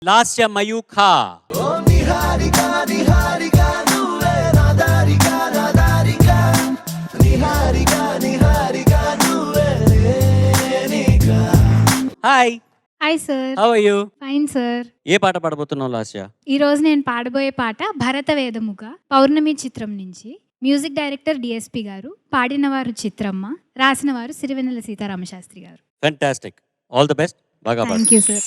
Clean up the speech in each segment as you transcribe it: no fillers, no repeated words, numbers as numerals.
Lasya Mayukha. Hi. Hi sir. How are you? Fine sir. ఏ పాట పాడబోతున్నావు లాస్య? ఈ రోజు నేను పాడబోయే పాట భరత వేదముగా పౌర్ణమి చిత్రం నుంచి. మ్యూజిక్ డైరెక్టర్ డిఎస్పి గారు, పాడిన వారు చిత్రమ్మ, రాసిన వారు సిరివెన్నెల సీతారామశాస్త్రి గారు. ఫెంటాస్టిక్. All the best. బాగా పాడు. Thank you sir.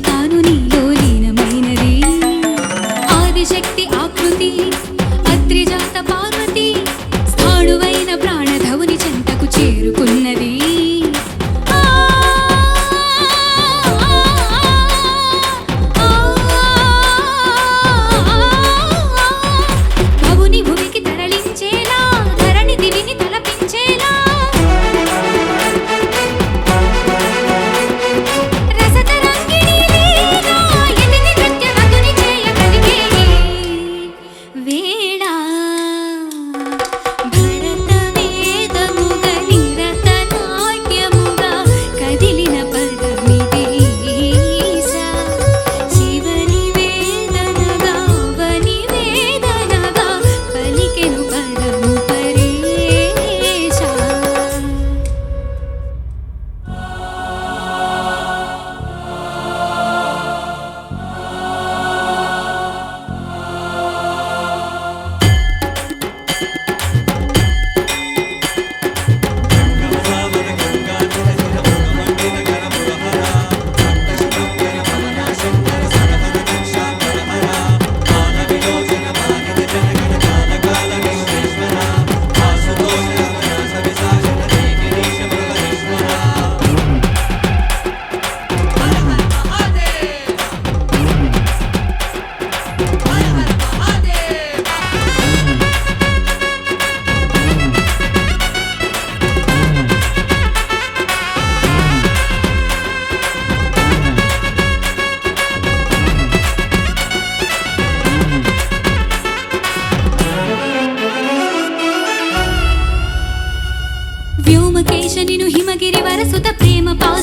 తాను నీలో లీనమైనది ఆదిశక్తి ఆకృతి అత్రిజాత పార్వతి స్థాణువైన ప్రాణధవుని చెంతకు చేరుకున్నది. భవుని భూమికి తరలించేలా ధరణి దివిని తలపించేలా వేళ భరత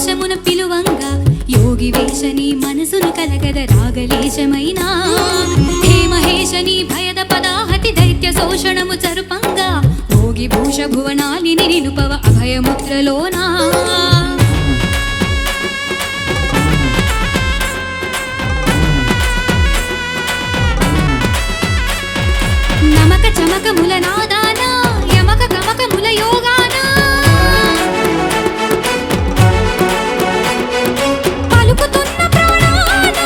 ఆకాశమున పిలువంగా యోగి వేషని మనసును కలగద రాగలేశమైనా హే మహేశని భయద పదాహతి దైత్య శోషణము చరుపంగా భోగి భూష భువనాలిని నిలుపవ అభయముద్రలోనా నమక చమకముల నాదాన యమక కమకముల యోగాన పలుకుతున్న ప్రాణాన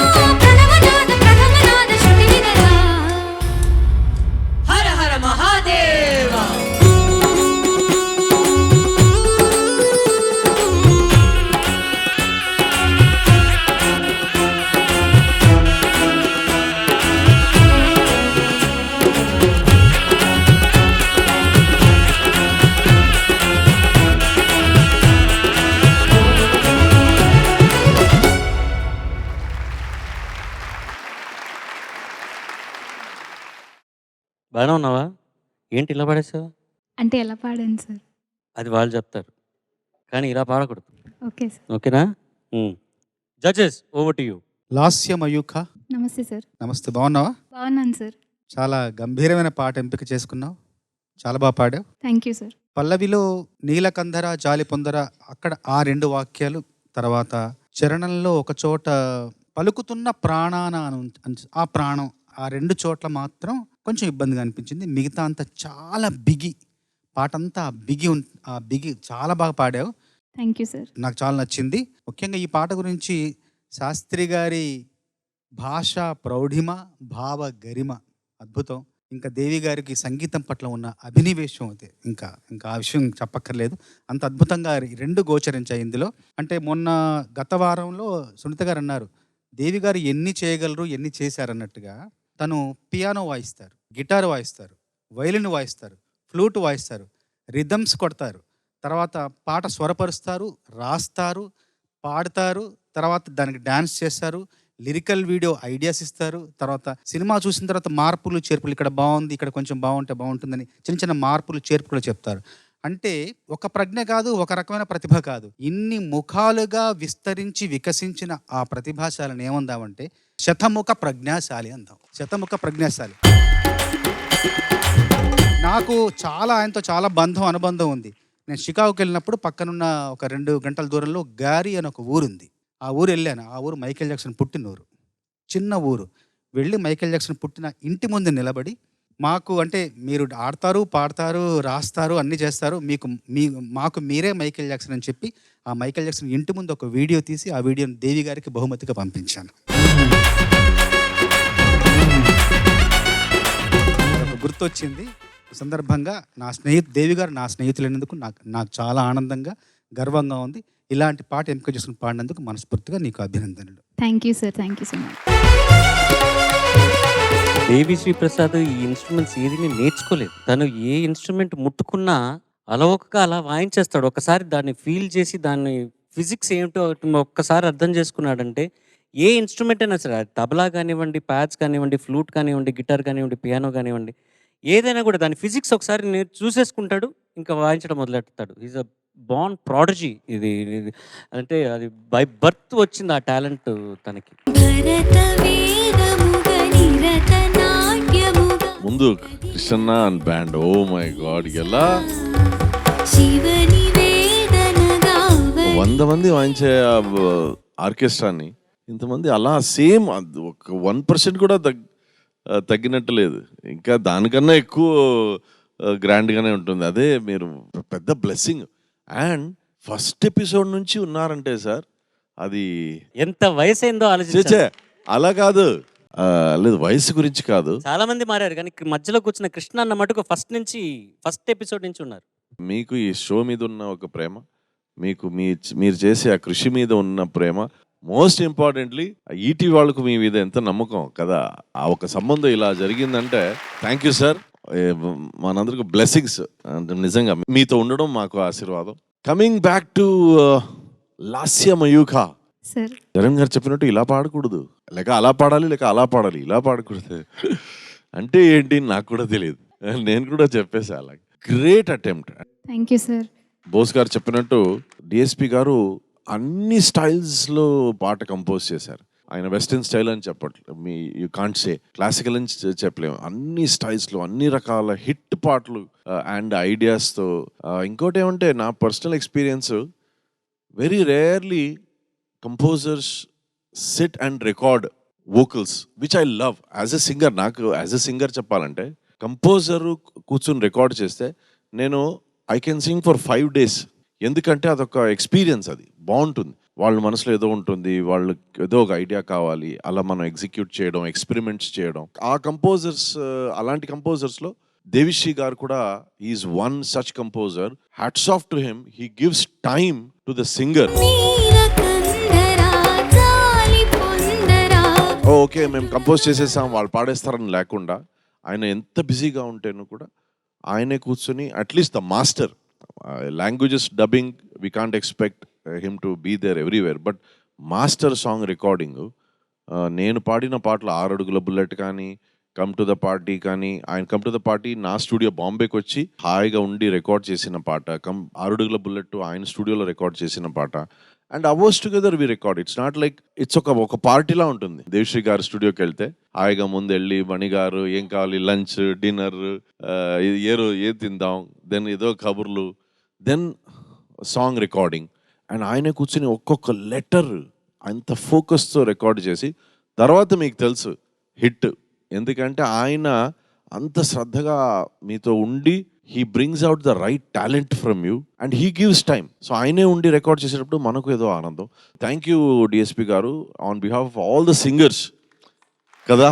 ప్రణవనాద ప్రథమనాద శృతి వినరా హర హర మహాదేవ. బాగానే ఉన్నావా? ఏంటి ఇలా పాడేసావు? అంటే ఎలా పాడాను సార్? అది వాళ్ళు చెప్తారు, కానీ ఇలా పాడకూడదు. Okay sir. ఓకేనా? Judges, over to you. Lasya Mayukha, నమస్తే సార్. నమస్తే. బాగున్నావా? బాగున్నాను సార్. చాలా గంభీరమైన పాట ఎంపిక చేసుకున్నావు, చాలా బాగా పాడావు. Thank you sir. పల్లవిలో నీలకందర జాలి పొందర, అక్కడ ఆ 2 వాక్యాలు, తర్వాత చరణంలో ఒక చోట పలుకుతున్న ప్రాణాన ఆ ప్రాణం, ఆ 2 చోట్ల మాత్రం కొంచెం ఇబ్బందిగా అనిపించింది. మిగతా అంతా చాలా బిగి, పాట అంతా ఆ బిగి చాలా బాగా పాడావు. Thank you sir. నాకు చాలా నచ్చింది. ముఖ్యంగా ఈ పాట గురించి శాస్త్రి గారి భాష ప్రౌఢిమ, భావ గరిమ అద్భుతం. ఇంకా దేవి గారికి సంగీతం పట్ల ఉన్న అభినివేశం అయితే ఇంకా ఇంకా ఆ విషయం చెప్పక్కర్లేదు. అంత అద్భుతంగా 2 గోచరించాయి ఇందులో. అంటే మొన్న గత వారంలో సునీత గారు అన్నారు, దేవి గారు ఎన్ని చేయగలరు, ఎన్ని చేశారన్నట్టుగా. తను పియానో వాయిస్తారు, గిటార్ వాయిస్తారు, వైలిన్ వాయిస్తారు, ఫ్లూట్ వాయిస్తారు, రిథమ్స్ కొడతారు, తర్వాత పాట స్వరపరుస్తారు, రాస్తారు, పాడతారు, తర్వాత దానికి డ్యాన్స్ చేస్తారు, లిరికల్ వీడియో ఐడియాస్ ఇస్తారు, తర్వాత సినిమా చూసిన తర్వాత మార్పులు చేర్పులు, ఇక్కడ బాగుంది, ఇక్కడ కొంచెం బాగుంటే బాగుంటుందని చిన్న చిన్న మార్పులు చేర్పులు చెప్తారు. అంటే ఒక ప్రజ్ఞ కాదు, ఒక రకమైన ప్రతిభ కాదు, ఇన్ని ముఖాలుగా విస్తరించి వికసించిన ఆ ప్రతిభాశాలను ఏమందామంటే శతముఖ ప్రజ్ఞాశాలి అందాం. శతముఖ ప్రజ్ఞాశాలి. నాకు ఆయనతో చాలా అనుబంధం ఉంది. నేను షికాగోకి వెళ్ళినప్పుడు పక్కనున్న ఒక 2 గంటల దూరంలో గారి అని ఒక ఊరుంది. ఆ ఊరు వెళ్ళాను. ఆ ఊరు మైకేల్ జాక్సన్ పుట్టిన ఊరు, చిన్న ఊరు. వెళ్ళి మైకేల్ జాక్సన్ పుట్టిన ఇంటి ముందు నిలబడి, మాకు అంటే మీరు ఆడతారు, పాడతారు, రాస్తారు, అన్నీ చేస్తారు, మాకు మీరే మైకేల్ జాక్సన్ అని చెప్పి ఆ మైకేల్ జాక్సన్ ఇంటి ముందు ఒక వీడియో తీసి ఆ వీడియోని దేవి గారికి బహుమతిగా పంపించాను. గుర్తొచ్చింది సందర్భంగా. దేవి గారు నా స్నేహితులైనందుకు నాకు చాలా ఆనందంగా, గర్వంగా ఉంది. ఇలాంటి పాట ఎంపిక చేసుకుని పాడినందుకు మనస్ఫూర్తిగా నీకు అభినందనలు. Thank you sir. Thank you so much. Devi Sri Prasad ఈ ఇన్స్ట్రుమెంట్స్ ఏది నేర్చుకోలేదు. తను ఏ ఇన్స్ట్రుమెంట్ ముట్టుకున్నా అలవోకగా అలా వాయించేస్తాడు. ఒకసారి దాన్ని ఫీల్ చేసి దాన్ని ఫిజిక్స్ ఏమిటో ఒక్కసారి అర్థం చేసుకున్నాడంటే ఏ ఇన్స్ట్రుమెంట్ అయినా సరే, తబలా కానివ్వండి, ప్యాడ్స్ కానివ్వండి, ఫ్లూట్ కానివ్వండి, గిటార్ కానివ్వండి, పియానో కానివ్వండి, ఏదైనా కూడా దాని ఫిజిక్స్ ఒకసారి చూసేసుకుంటాడు, ఇంకా వాయించడం మొదలెడతాడు. Is a ban prodigy. ఇది అంటే అది బై బర్త్ వచ్చింది ఆ టాలెంట్ తనకి. ముందు Krishna and band, oh my God, ఎలా 100 మంది వాయించే ఆర్కెస్ట్రాని ఇంతమంది అలా సేమ్ ఒక 1% కూడా తగ్గినట్టు లేదు, ఇంకా దానికన్నా ఎక్కువ గ్రాండ్గానే ఉంటుంది. అదే మీరు పెద్ద బ్లెస్సింగ్. అండ్ ఫస్ట్ ఎపిసోడ్ నుంచి ఉన్నారంటే సార్, అది ఎంత వయసు అయిందో ఆలోచించే. అలా కాదు, లేదు వయసు గురించి కాదు, చాలా మంది మారారు, కానీ మధ్యలో కూర్చున్న కృష్ణ అన్న మటుకు ఫస్ట్ ఎపిసోడ్ నుంచి ఉన్నారు. మీకు ఈ షో మీద ఉన్న ఒక ప్రేమ, మీకు మీరు చేసే ఆ కృషి మీద ఉన్న ప్రేమ, మోస్ట్ ఇంపార్టెంట్లీ ఈటీ వాళ్ళకు మీ మీద ఎంత నమ్మకం కదా. ఆ ఒక సంబంధం ఇలా జరిగిందంటే థ్యాంక్ యూ సార్. మనందరికి బ్లెస్సింగ్స్. నిజంగా మీతో ఉండడం మాకు ఆశీర్వాదం. Coming back to Lasya Mayukha, Charan గారు చెప్పినట్టు ఇలా పాడకూడదు, లేక అలా పాడాలి, లేక అలా పాడాలి, ఇలా పాడకూడదు అంటే ఏంటి నాకు కూడా తెలియదు. నేను కూడా చెప్పేసా అలా. Great attempt. Thank you sir. Bose garu చెప్పినట్టు డిఎస్పి గారు అన్ని స్టైల్స్లో పాట కంపోజ్ చేశారు. ఆయన వెస్టర్న్ స్టైల్ అని చెప్పట్లేదు, యూ కాంట్ సే క్లాసికల్ అని చెప్పలేము. అన్ని స్టైల్స్లో అన్ని రకాల హిట్ పాటలు అండ్ ఐడియాస్తో. ఇంకోటి ఏమంటే నా personal experience, very rarely composers SIT and record vocals which I love as a singer. నాకు యాజ్ ఎ సింగర్ చెప్పాలంటే కంపోజరు కూర్చొని రికార్డ్ చేస్తే నేను I can sing for 5 days. ఎందుకంటే అదొక ఎక్స్పీరియన్స్, అది బాగుంటుంది. వాళ్ళ మనసులో ఏదో ఉంటుంది, వాళ్ళకి ఏదో ఒక ఐడియా కావాలి, అలా మనం ఎగ్జిక్యూట్ చేయడం, ఎక్స్పెరిమెంట్స్ చేయడం. ఆ కంపోజర్స్, అలాంటి కంపోజర్స్లో దేవిశ్రీ గారు కూడా is one such composer. Hats off to him. He gives time to the singer. Okay మేము కంపోజ్ చేసేసాం వాళ్ళు పాడేస్తారని లేకుండా, ఆయన ఎంత బిజీగా ఉంటేను కూడా ఆయనే కూర్చొని at least the master. Languages dubbing we can't expect him to be there everywhere, but master song recording. నేను పాడిన పాటలు 6 అడుగుల బుల్లెట్ కానీ, కమ్ టు ద పార్టీ కానీ, ఆయన కమ్ టు ద పార్టీ నా స్టూడియో బాంబేకి వచ్చి హాయిగా ఉండి రికార్డ్ చేసిన పాట, 6 అడుగుల బుల్లెట్ ఆయన స్టూడియోలో రికార్డ్ చేసిన పాట. And hours together we record. It's not like it's ఒక పార్టీలా ఉంటుంది. దేవిశ్రీ గారు స్టూడియోకి వెళ్తే హాయిగా ముందు వెళ్ళి మణి గారు ఏం కావాలి, లంచ్, డిన్నర్, ఏది తిందాం, దెన్ ఏదో కబుర్లు, దెన్ సాంగ్ రికార్డింగ్. అండ్ ఆయన కూర్చొని ఒక్కొక్క లెటర్ అంత ఫోకస్తో రికార్డ్ చేసి తర్వాత మీకు తెలుసు హిట్. ఎందుకంటే ఆయన అంత శ్రద్ధగా మీతో ఉండి he brings out the right talent from you and he gives time. So ఆయనే ఉండి రికార్డ్ చేసేటప్పుడు మనకు ఏదో ఆనందం. థ్యాంక్ యూ డిఎస్పి గారు on behalf of all the singers కదా.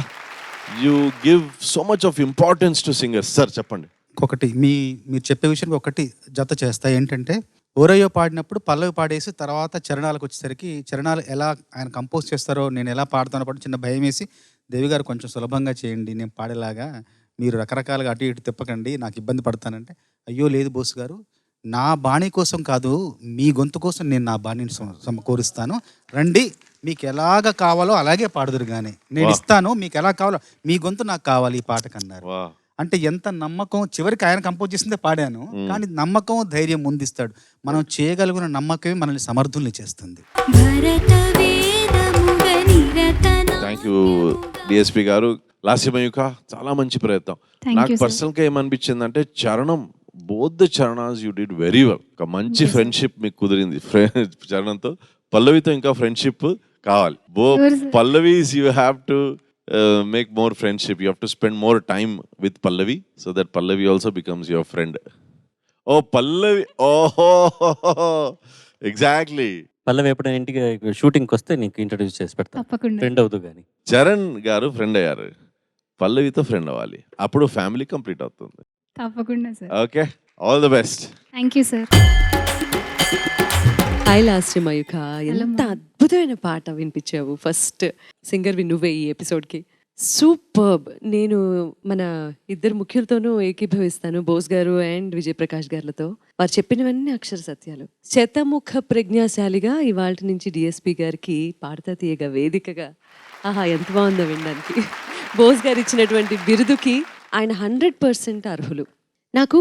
You give so much of importance to singers. Sir చెప్పండి. ఒకటి మీరు చెప్పే విషయానికి ఒకటి జత చేస్తా ఏంటంటే, ఓరయ్యో పాడినప్పుడు పల్లవి పాడేసి తర్వాత చరణాలకు వచ్చేసరికి చరణాలు ఎలా ఆయన కంపోజ్ చేస్తారో, నేను ఎలా పాడుతానో పాటు చిన్న భయం వేసి, దేవి గారు కొంచెం సులభంగా చేయండి నేను పాడేలాగా, మీరు రకరకాలుగా అటు ఇటు తిప్పకండి, నాకు ఇబ్బంది పడతానంటే, అయ్యో లేదు బోస్ గారు, నా బాణీ కోసం కాదు మీ గొంతు కోసం నేను నా బాణీని సమకూరుస్తాను, రండి మీకు ఎలాగ కావాలో అలాగే పాడుదురు కానీ నేను ఇస్తాను, మీకు ఎలా కావాలో మీ గొంతు నాకు కావాలి ఈ పాటకన్నారు. అంటే ఎంత నమ్మకం. చివరికి ఆయన కంపోజ్ చేసిందే పాడాను, కానీ నమ్మకం ధైర్యం ముందిస్తాడు. మనం చేయగలిగిన నమ్మకమే మనల్ని సమర్థుల్ని చేస్తుంది. థ్యాంక్ యూ డిఎస్పి గారు. లాస్యమయుక చాలా మంచి ప్రయత్నం. నాకు పర్సనల్గా ఏమనిపించింది అంటే చరణం, బోత్ ద చరణాస్ యూ డిడ్ వెరీ వెల్. ఒక మంచి ఫ్రెండ్షిప్ మీకు కుదిరింది చరణంతో. పల్లవితో ఇంకా ఫ్రెండ్షిప్ కావాలి. Pallavi's you have to make more friendship. You have to spend more time with Pallavi so that Pallavi also becomes your friend. Oh, Pallavi. Oh, exactly. పల్లవి ఎప్పుడైనా ఇంటికి షూటింగ్కి వస్తే నీకు ఇంట్రడ్యూస్ చేసి పెడతా, ఫ్రెండ్ అవుతూ. కానీ చరణ్ గారు ఫ్రెండ్ అయ్యారు, పల్లవితో ఫ్రెండ్ అవ్వాలి, అప్పుడు ఫ్యామిలీ కంప్లీట్ అవుతుంది. తప్పకుండా sir. Okay, all the best. Thank you sir. Hi లాస్యమయుక, ఎంత అద్భుతమైన పాట వినిపించావు. ఫస్ట్ సింగర్వి నువ్వే ఈ ఎపిసోడ్కి. సూపర్బ్. నేను మన ఇద్దరు ముఖ్యులతోనూ ఏకీభవిస్తాను, బోస్ గారు అండ్ విజయప్రకాష్ గారులతో. వారు చెప్పినవన్నీ అక్షర సత్యాలు. శతముఖ ప్రజ్ఞాశాలిగా ఇవాళ నుంచి డిఎస్పి గారికి పాడతా తీయగా వేదికగా, ఆహా ఎంత బాగుందో వినడానికి. బోస్ గారు ఇచ్చినటువంటి బిరుదుకి ఆయన 100% అర్హులు. నాకు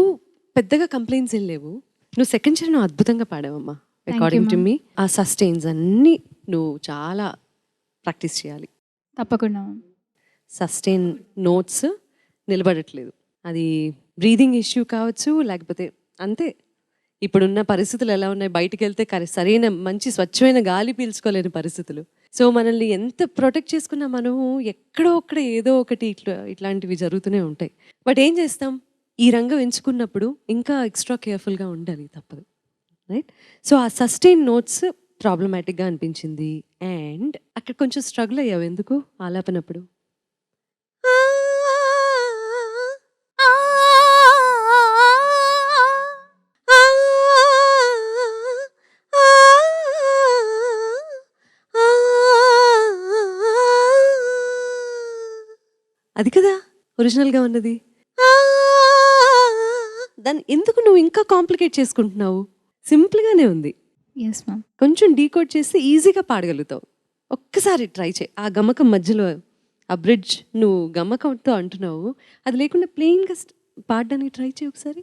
పెద్దగా కంప్లైంట్స్ ఏం లేవు. నువ్వు సెకండ్ చరణం అద్భుతంగా పాడావమ్మా. అకార్డింగ్ టు మీ ఆ సస్టైన్స్ అన్నీ నువ్వు చాలా ప్రాక్టీస్ చేయాలి. తప్పకుండా. సస్టైన్ నోట్స్ నిలబడట్లేదు. అది బ్రీదింగ్ ఇష్యూ కావచ్చు, లేకపోతే అంతే ఇప్పుడున్న పరిస్థితులు ఎలా ఉన్నాయి, బయటికి వెళ్తే సరైన మంచి స్వచ్ఛమైన గాలి పీల్చుకోలేని పరిస్థితులు. సో మనల్ని ఎంత ప్రొటెక్ట్ చేసుకున్నా మనం ఎక్కడో ఒక్కడ ఏదో ఒకటి ఇట్లాంటివి జరుగుతూనే ఉంటాయి. బట్ ఏం చేస్తాం, ఈ రంగం ఎంచుకున్నప్పుడు ఇంకా ఎక్స్ట్రా కేర్ఫుల్గా ఉండాలి, తప్పదు. రైట్. సో ఆ సస్టైన్ నోట్స్ ప్రాబ్లమాటిక్గా అనిపించింది. అండ్ అక్కడ కొంచెం స్ట్రగుల్ అయ్యావు ఎందుకు ఆలాపనప్పుడు. అది కదా ఒరిజినల్గా ఉన్నది. దాన్ని ఎందుకు నువ్వు ఇంకా కాంప్లికేట్ చేసుకుంటున్నావు? సింపుల్గానే ఉంది. Yes ma'am. కొంచెం డీకోడ్ చేస్తే ఈజీగా పాడగలుగుతావు. ఒక్కసారి ట్రై చేయి. ఆ గమకం మధ్యలో ఆ బ్రిడ్జ్ నువ్వు గమకంతో అంటున్నావు, అది లేకుండా ప్లెయిన్గా పాడడానికి ట్రై చేయి ఒకసారి.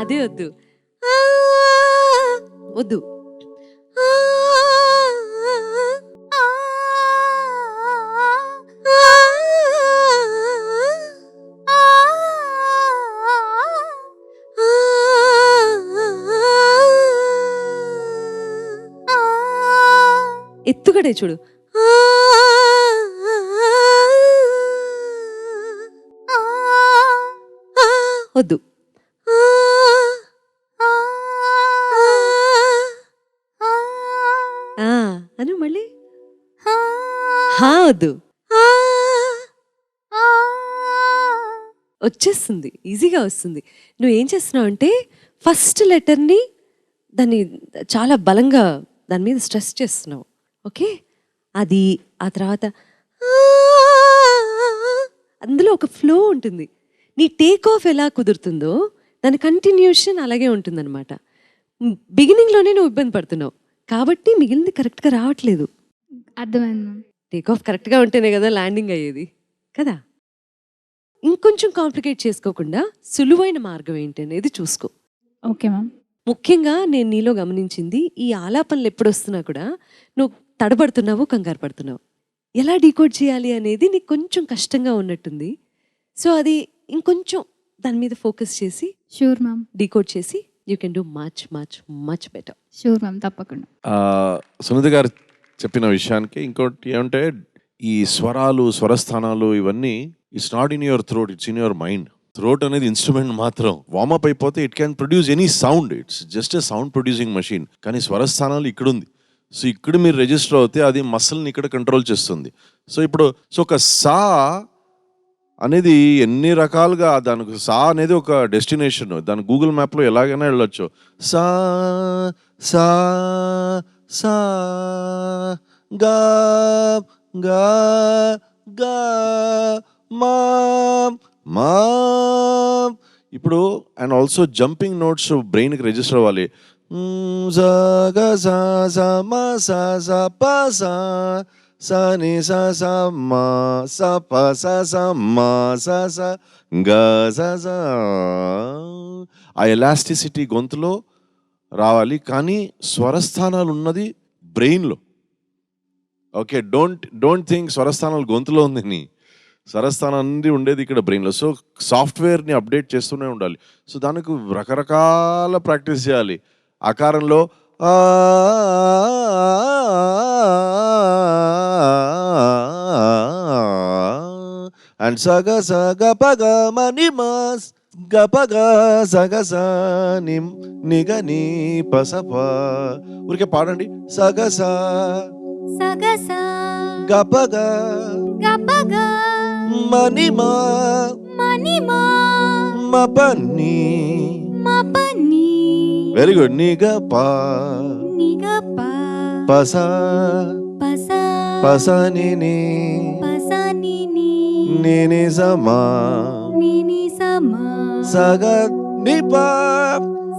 అదే వద్దు, వద్దు. ఎత్తుగడే చూడు. వద్దు. అను మళ్ళీ వద్దు. వచ్చేస్తుంది, ఈజీగా వస్తుంది. నువ్వు ఏం చేస్తున్నావు అంటే ఫస్ట్ లెటర్ని దాన్ని చాలా బలంగా దాని మీద స్ట్రెస్ చేస్తున్నావు. ఓకే, అది ఆ తర్వాత అందులో ఒక ఫ్లో ఉంటుంది. నీ టేక్ ఆఫ్ ఎలా కుదురుతుందో దాని కంటిన్యూషన్ అలాగే ఉంటుందన్నమాట. బిగినింగ్లోనే నువ్వు ఇబ్బంది పడుతున్నావు కాబట్టి మిగిలింది కరెక్ట్గా రావట్లేదు. అర్థమైంది మ్యామ్. టేక్ ఆఫ్ కరెక్ట్గా ఉంటేనే కదా ల్యాండింగ్ అయ్యేది కదా. ఇంకొంచెం కాంప్లికేట్ చేసుకోకుండా సులువైన మార్గం ఏంటి అనేది చూసుకో. Okay ma'am. ముఖ్యంగా నేను నీలో గమనించింది, ఈ ఆలాపనలు ఎప్పుడు వస్తున్నా కూడా నువ్వు తడబడుతున్నావు, కంగారు పడుతున్నావు. ఎలా డీకోడ్ చేయాలి అనేది నీకు కొంచెం కష్టంగా ఉన్నట్టుంది. సో అది ఇంకొంచెం దాని మీద ఫోకస్ చేసి షూర్ మ్యామ్. డీకోడ్ చేసి you can do much much much better. Sure ma'am, తప్పకుండా. సునీత గారు చెప్పిన విషయానికి ఇంకోటి ఏమంటే, ఈ స్వరాలు, స్వరస్థానాలు ఇవన్నీ it's not in your throat, it's in your mind. Throat అనేది ఇన్స్ట్రుమెంట్ మాత్రం. వార్మప్ అయిపోతే it can produce any sound, it's just a sound producing machine. కానీ స్వరస్థానాలు ఇక్కడ ఉంది. సో ఇక్కడ మీరు రిజిస్టర్ అవుతే అది మసిల్ని ఇక్కడ కంట్రోల్ చేస్తుంది. సో ఇప్పుడు ఒక సా అనేది ఎన్ని రకాలుగా, దానికి సా అనేది ఒక డెస్టినేషన్. దాని గూగుల్ మ్యాప్లో ఎలాగైనా వెళ్ళొచ్చు. సా సా సా గా గా గా మా మా. ఇప్పుడు అండ్ ఆల్సో జంపింగ్ నోట్స్ బ్రెయిన్కి రిజిస్టర్ అవ్వాలి. సా గా సా సా మా సా సా పా సా సా ని సా సా మా సా పా సా సా మా సా సా గా సా సా. ఆ ఎలాస్టిసిటీ గొంతులో రావాలి, కానీ స్వరస్థానాలు ఉన్నది బ్రెయిన్లో. ఓకే, డోంట్ థింక్ స్వరస్థానాలు గొంతులో ఉందని. స్వరస్థానం అన్నీ ఉండేది ఇక్కడ బ్రెయిన్లో. సో సాఫ్ట్వేర్ని అప్డేట్ చేస్తూనే ఉండాలి. సో దానికి రకరకాల ప్రాక్టీస్ చేయాలి. ఆకారంలో అండ్ సగ సగ పగ మని మాస్ గపగ సగ స నిగ నీ పసప. ఊరికే పాడండి. సగ స సగస గపగ గపగ మణిమా మణిమా మపని. మపని వెరీ గుడ్. నిగ ప నిగప పస పస పస ని పసని ని సమా నిని సమా సగ నిప.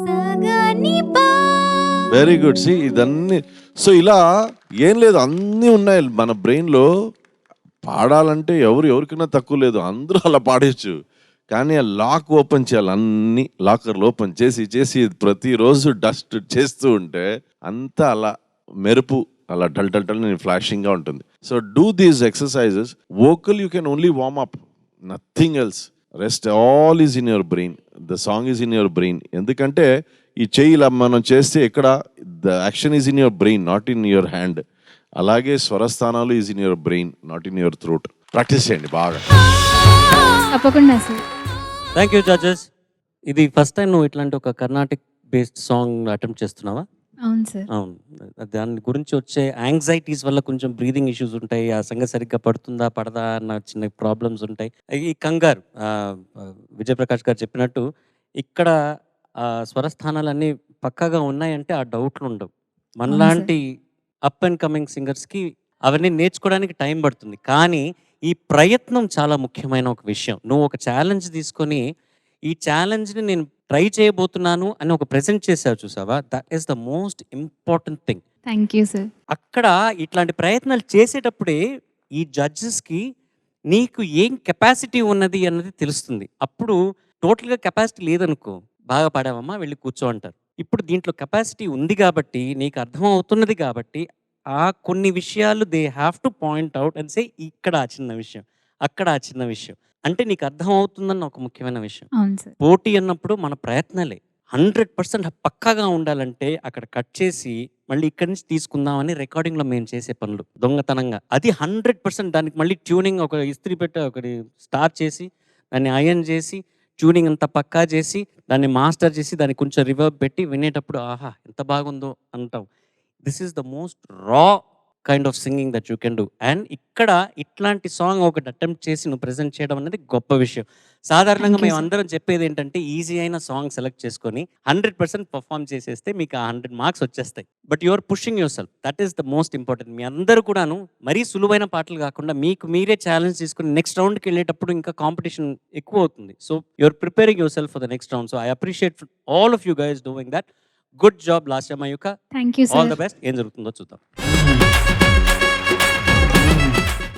సగని పా. Very good. సి ఇదన్నీ. సో ఇలా ఏం లేదు, అన్నీ ఉన్నాయి మన బ్రెయిన్లో. పాడాలంటే ఎవరికైనా తక్కువ లేదు, అందరూ అలా పాడేయచ్చు. కానీ ఆ లాక్ ఓపెన్ చేయాలి. అన్ని లాకర్లు ఓపెన్ చేసి చేసి ప్రతిరోజు డస్ట్ చేస్తూ ఉంటే అంతా అలా మెరుపు అలా డల్ డల్ డల్ ఫ్లాషింగ్గా ఉంటుంది. So do these exercises. Vocal you can only warm up, nothing else. Rest all is in your brain. The song is in your brain. ఎందుకంటే ఈ చెయ్యి ఇలా మనం చేస్తే ఎక్కడ the action is in your brain, not in your hand. అలాగే స్వరస్థానాలు is in your brain, not in your throat. Practice చేయండి బాగా. తప్పకుండా సార్. Thank you judges. ఇది ఫస్ట్ టైం నువ్వు ఇట్లాంటి ఒక కర్ణాటిక్ బేస్డ్ సాంగ్ అటెంప్ట్ చేస్తున్నావా? అవును సార్. అవును. దాని గురించి వచ్చే యాంగ్జైటీస్ వల్ల కొంచెం బ్రీదింగ్ ఇష్యూస్ ఉంటాయి. ఆ సంగతి సరిగ్గా పడుతుందా పడదా అన్న చిన్న ప్రాబ్లమ్స్ ఉంటాయి. ఈ కంగారు విజయప్రకాష్ గారు చెప్పినట్టు ఇక్కడ స్వరస్థానాలన్నీ పక్కాగా ఉన్నాయంటే ఆ డౌట్లు ఉండవు. మనలాంటి అప్ అండ్ కమింగ్ సింగర్స్కి అవన్నీ నేర్చుకోవడానికి టైం పడుతుంది. కానీ ఈ ప్రయత్నం చాలా ముఖ్యమైన ఒక విషయం. నువ్వు ఒక ఛాలెంజ్ తీసుకొని ఈ ఛాలెంజ్ని నేను ట్రై చేయబోతున్నాను అని ఒక ప్రెజెంట్ చేసావు చూసావా, that is the most important thing. Thank you sir. అక్కడ ఇట్లాంటి ప్రయత్నాలు చేసేటప్పుడే ఈ జడ్జెస్కి నీకు ఏం కెపాసిటీ ఉన్నది అన్నది తెలుస్తుంది. అప్పుడు టోటల్గా కెపాసిటీ లేదనుకో, బాగా పాడావమ్మా వెళ్ళి కూర్చో అంటారు. ఇప్పుడు దీంట్లో కెపాసిటీ ఉంది కాబట్టి, నీకు అర్థం అవుతున్నది కాబట్టి, ఆ కొన్ని విషయాలు they have to point out and say ఇక్కడ ఆ చిన్న విషయం, అక్కడ ఆ చిన్న విషయం. అంటే నీకు అర్థం అవుతుందన్న ఒక ముఖ్యమైన విషయం. అవును సార్. పోటీ అన్నప్పుడు మన ప్రయత్నాలే 100% పక్కాగా ఉండాలంటే అక్కడ కట్ చేసి మళ్ళీ ఇక్కడి నుంచి తీసుకుందామని రికార్డింగ్‌లో మేము చేసే పనులు దొంగతనంగా. అది 100% దానికి మళ్ళీ ట్యూనింగ్ ఒక ఇస్త్రీ పెట్టి ఒకటి స్టార్ట్ చేసి, దాన్ని అయర్న్ చేసి, ట్యూనింగ్ అంతా పక్కా చేసి, దాన్ని మాస్టర్ చేసి, దానికి కొంచెం రివర్బ్ పెట్టి వినేటప్పుడు ఆహా! ఎంత బాగుందో అంటాం. దిస్ ఈస్ ద మోస్ట్ రా kind of singing that you can do. And ఇక్కడ ఇట్లాంటి సాంగ్ ఒకటి అటెంప్ట్ చేసి నువ్వు ప్రెజెంట్ చేయడం అనేది గొప్ప విషయం. సాధారణంగా Thank you, sir. మేమందరం చెప్పేది ఏంటంటే ఈజీ అయిన సాంగ్ సెలెక్ట్ చేసుకొని 100% పర్ఫార్మ్ చేసేస్తే మీకు ఆ 100 మార్క్స్ వచ్చేస్తాయి. But you are pushing yourself. That is the most important. మీ అందరూ కూడాను మరీ సులువైన పాటలు కాకుండా మీకు మీరే ఛాలెంజ్ తీసుకొని నెక్స్ట్ రౌండ్‌కి వెళ్ళేటప్పుడు ఇంకా కాంపిటీషన్ ఎక్కువ అవుతుంది. So you are preparing yourself for the next round. So I appreciate all of you guys doing that. Good job last time అయ్యుక. Thank you all sir. The best. ఏం జరుగుతుందో చూద్దాం.